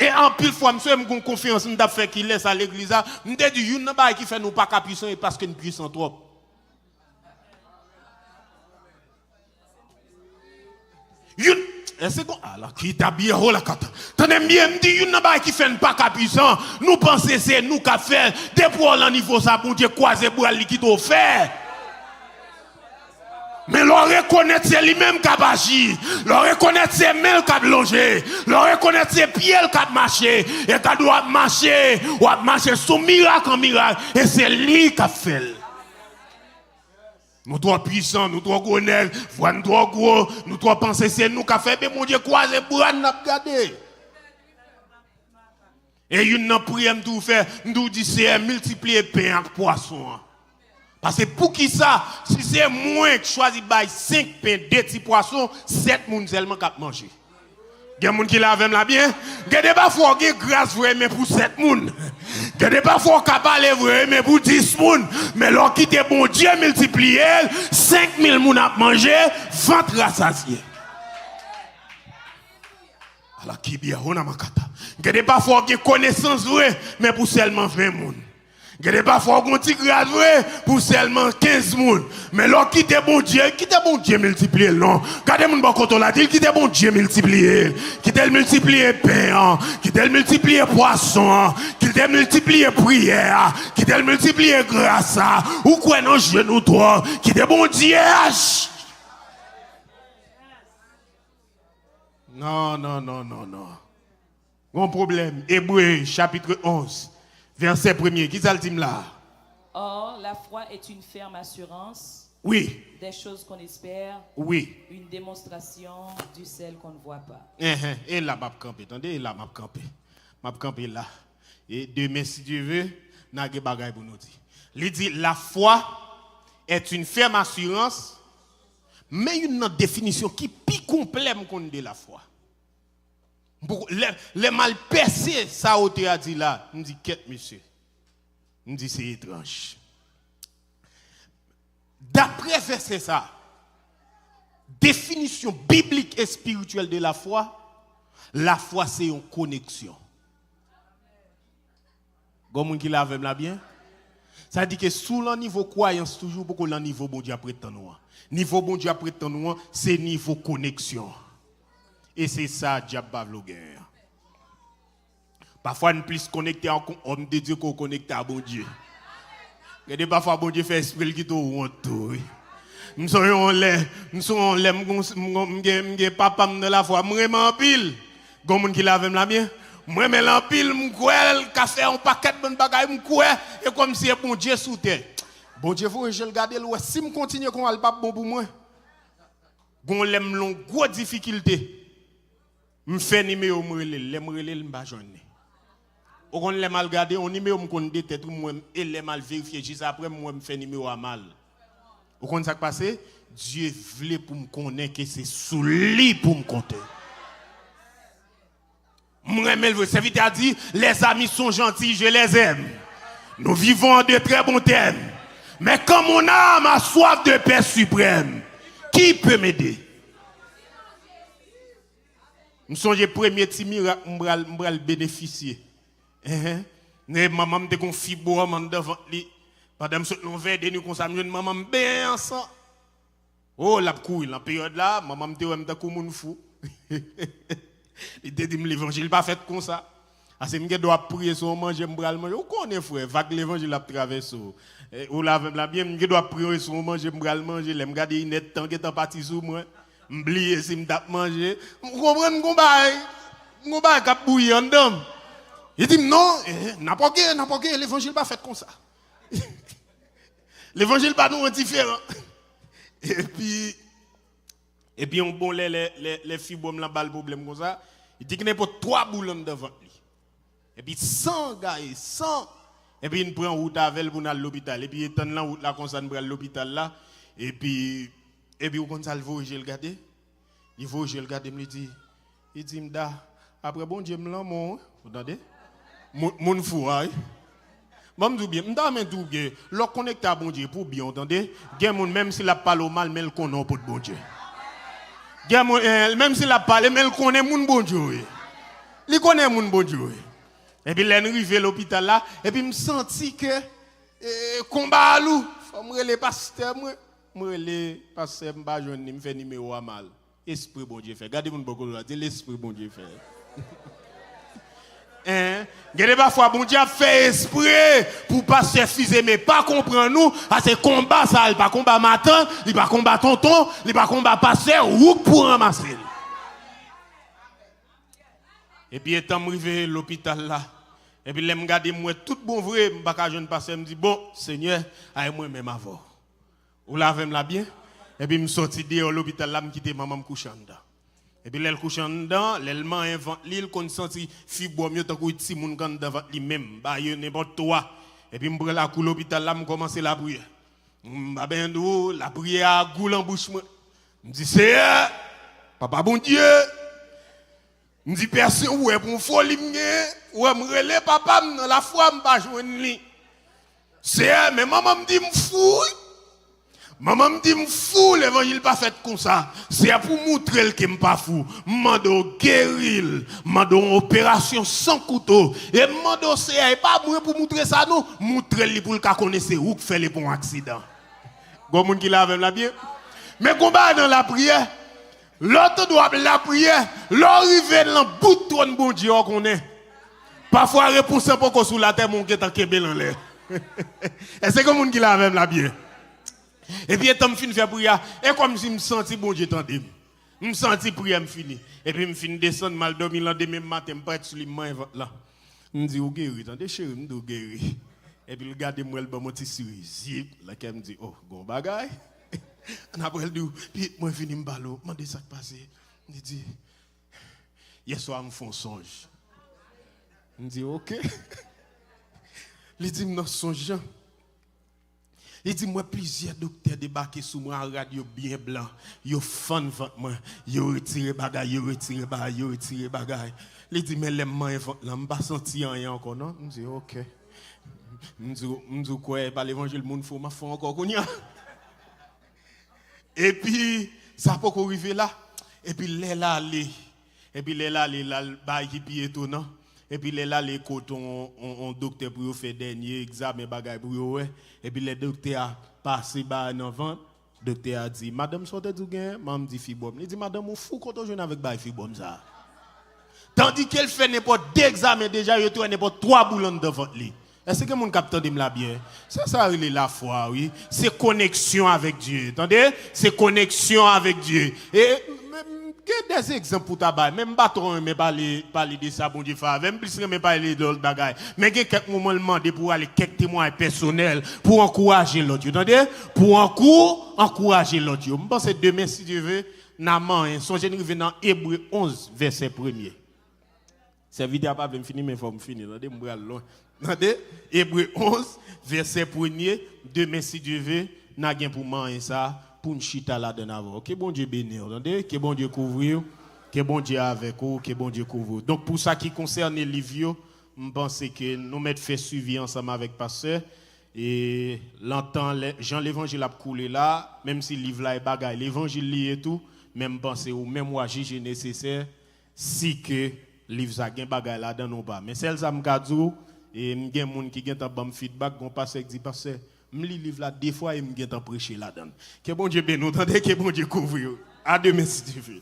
Et en pile fois, monsieur, j'ai confiance, je fait qu'il laisse à l'église. Je me dis, il y a un qui fait nous pas puissant parce qu'il est puissant trop. C'est bon. Alors, qui t'a bien, oh la carte. Tenez bien, me dit, il y a un qui fait nous pas puissant. Nous pensons que c'est nous qui fait. Depuis le niveau, ça, bon Dieu, croisé pour aller qui t'a fait. Mais l'on reconnaît c'est lui-même qui a agi. L'on reconnaît c'est mains qui a longé. L'on reconnaît c'est pieds qui a marché. Et qui doit marcher. Ou marcher sous miracle en miracle. Et c'est lui qui a fait. Nous trop puissants, nous trop gros, nous trop gros, nous trop penser c'est nous qui a fait. Mais mon Dieu, croisé pour nous regarder. Et une n'a prière nous fait, nous dit c'est multiplier pain avec poisson. Parce que pour qui ça, si c'est moins que choisir 5 pains, 2 petits poissons, 7 personnes seulement qui manger. Il y a des gens qui lavent là bien. Il y a des parfois qui grâce mais pour 7 personnes. Il y a des parfois qui parlent mais pour 10 personnes. Mais leur qui est bon Dieu multiplié, 5000 personnes à manger, ventre rassasié. Alors qui bien, on a ma kata. Il y a des parfois qui connaissance mais pour seulement 20 personnes. Il y a des parfois qu'on t'y grade pour seulement 15 personnes. Mais là, qui est bon Dieu multiplié, non. Regardez mon bon quand on l'a dit, qui est bon Dieu multiplié. Qui est multiplié pain, qui est multiplié poisson, qui est multiplié prière, qui est multiplié grâce. Ou quoi non, genou toi, qui est bon Dieu. Non. Bon problème. Hébreux, chapitre 11. Verset 1er, qui ça le dit là? Or, la foi est une ferme assurance. Oui. Des choses qu'on espère. Oui. Une démonstration de celles qu'on ne voit pas. Et là, m'a campé. Attendez, là, m'a campé là. Et demain, si Dieu veut, n'a pas bagaille pour nous dire. Il dit, la foi est une ferme assurance, mais une définition qui est plus complète qu'on de la foi. Les mal percés, ça a dit là, on dit qu'est monsieur. On dit c'est étrange. D'après verset ça, définition biblique et spirituelle de la foi c'est une connexion. Comme qui l'a là bien. Ça dit que sous le niveau croyance toujours beaucoup le niveau bon Dieu prétend nous. Niveau bon Dieu prétend nous, c'est niveau connexion. Et c'est ça, diable bavloguer. Parfois, nous plus connecté à homme de Dieu qu'on connecte à bon Dieu. Et parfois, bon Dieu fait esprit qui te honte. Nous sommes papa de la foi. Moi, je pile. Comme qui lave la mienne. Moi, je m'en pile, je café, un paquet de bagages, et comme si bon Dieu sous terre. Bon Dieu, je le garder, si je continue, on va pas bon pour moi. gon lem long gros difficulté me fait numéro me pas joindre au kon le mal garder on numéro me kon tête moi et les mal vérifier juste après moi me fait numéro à mal au kon ça passé Dieu voulait pour me connaître que c'est sous lui pour me compter. Moi le serviteur a dit les amis sont gentils, je les aime. Nous vivons en de très bons termes. Mais quand mon âme a soif de paix suprême, qui peut m'aider? Je songe premier petit miracle, je vais bénéficier. Maman me confie bois devant lui. Pendant que nous verre de nous comme ça, maman me bien ensemble. Oh, la couille, la période là, maman me dit que je suis fou. Il dit l'évangile pas fait comme ça. Parce que je dois prier sur manger, je dois manger. Vous connaissez frère, vague l'évangile a traversé. Ou la bien, je dois prier sur manger, je dois manger. Je regarde net tant que t'as parti sur moi. Je m'oublie si je dois manger. Vous comprenez mon bail cap bouillir en dedans. Il dit non, n'importe quel l'évangile pas fait comme ça. L'évangile pas nous différent. Et puis on bon les fibres là bas le problème comme ça. Il dit qu'il n'y a pas 3 boulons devant lui. Et puis 100 gars, 100. Et puis il prend route avec pour aller à l'hôpital. Et puis il est là route là comme ça pour aller à l'hôpital là. Et puis comme ça il va je le garder. Il va je le garder me dit il dit m'da après bon Dieu me l'amour, vous entendez? Mon fou hein. Moi me bien, m'da men tout bien. Le connecter à bon Dieu pour bien entendez? Gen moun même s'il a parlé mal mais le connaît pour bon Dieu. Même s'il a parlé, mais il connaît mon bon Dieu. Il connaît mon bon Dieu. Et puis, il est arrivé à l'hôpital là, et puis, je me senti que, combat à loup, il faut me pasteur, me pasteur, je me fais numéro à mal. Esprit bon Dieu fait. Regardez mon beaucoup là, l'esprit bon Dieu fait. Regardez parfois, bon Dieu a fait esprit pour pas suffire, mais pas comprendre nous, parce que combat ça, il pas combat matin, il pas combat tonton, il pas combat pasteur, ou pour ramasser. Et puis, étant arrivé à l'hôpital là, et puis, je me regarde, moi, tout bon vrai, je ne pas jeune pasteur, me dit, bon, Seigneur, aille moi même avant. Ou l'avez là bien, et puis, je me sorti de l'hôpital là, je quitte maman me coucher dedans. Et puis, elle couche en dedans, l'élément invente l'île, qu'on senti fibre mieux, tant que si moun kan devant lui-même, bah, il n'importe quoi. Et puis, je prends la coule l'hôpital là, je commence la prière. Ben d'où, la prière à goule en bouche, je me dis, Seigneur, papa bon Dieu, je me dis, personne, ouais, pour folie, ouais, me relais, papa, dans la foi, je ne pas joindre lui. Seigneur, mais maman me dit, me fouille. Maman me dit, fou, l'évangile pas fait comme ça. C'est pour montrer que je pas fou. Mando guéril, mando opération sans couteau. Et mando c'est pas pour montrer ça, non. Montrer lui pour le cas connaître où fait les bons accidents. Bon monde qui l'a avec la bien. Mais combat dans la prière, l'autre doit la prière, l'arriver dans le bout de trône bon Dieu qu'on est. Parfois réponse un peu sous la terre mon qui est en kebel en l'air. Est-ce que monde qui l'a avec la bien? Et puis, quand je finis de faire prière, et comme si je me sentis bon Dieu tendez. Je me sentis prière, je finis. Et puis, je finis de descendre, mal dormi, le lendemain matin, je prête sur les mains là. Je me dis, vous guéri, attendez, chérie, je me dis, vous guéri. Et puis, regardez-moi, le bon petit souris, zip, là, je me dit, oh, bon bagaille. Après, puis, moi, je finis, je ballo, je me dis, ça qui passe. Je me dis, hier soir, je me fais un songe. Je me dis, ok. Il dit, non, songe. Il dit, moi, plusieurs docteurs débarqués sur moi en radio bien blanc. Ils fan vente moi. Ils retiré bagaille, ils retiré bagaille, ils retiré bagaille. Il dit, mais les mains vente là, je ne pas senti rien encore, non? Je dis, ok. Je dis, quoi, par l'évangile, le monde faut ma foi encore qu'on y a. Et puis, ça peut arriver là. Et puis, les là, les. Et puis, les là, les là, qui est étonnant. Et puis les là les cotons on docteur pour faire dernier examen bagay pour ouais et puis les docteurs a passé ba dans vente docteur a dit madame sortez du gain maman dit fibom il dit madame on fou quand on jeune avec ba fibom ça tandis qu'elle fait n'importe d'examen déjà il tourne n'importe 3 boulons devant lui. Est-ce que mon capteur dit là bien c'est ça la foi oui c'est connexion avec Dieu entendez c'est connexion avec Dieu et que des exemples pour tabac même patron mais parler de ça bon Dieu fait même plus mais parler de l'autre bagaille mais que quelques moments demander pour aller quelques témoins personnels pour encourager l'autre entendez pour encourager l'autre je pense demain si Dieu veut Naman, son général dans Hébreu 11, verset 1er. Cette vidéo n'a pas bien fini, mais il faut me finir. Attendez, je vais loin. Attendez, Hébreu 11, verset 1er. Demain, si Dieu veut, n'a rien pour manger ça, pour une chita là-dedans. Que bon Dieu bénisse. Attendez, que bon Dieu couvre, que bon Dieu avec vous, que bon Dieu couvre. Donc, pour ça qui concerne les livres, je pense que nous mettons fait suivi ensemble avec pasteur. Et l'entend, Jean l'évangile a coulé là, même si le livre là est bagaille, l'évangile lié et tout, même penser ou même moi juger nécessaire, si que livre ça gen bagay là dedans ou pas. Mais celle ça m'gadou et m'gen moun qui gen tan bam feedback gon pasteur dit pasteur m'li livre là des fois et m'gen tan prêcher là dedans. Que bon Dieu bénisse, entendez que bon Dieu couvre. À demain si tu veux.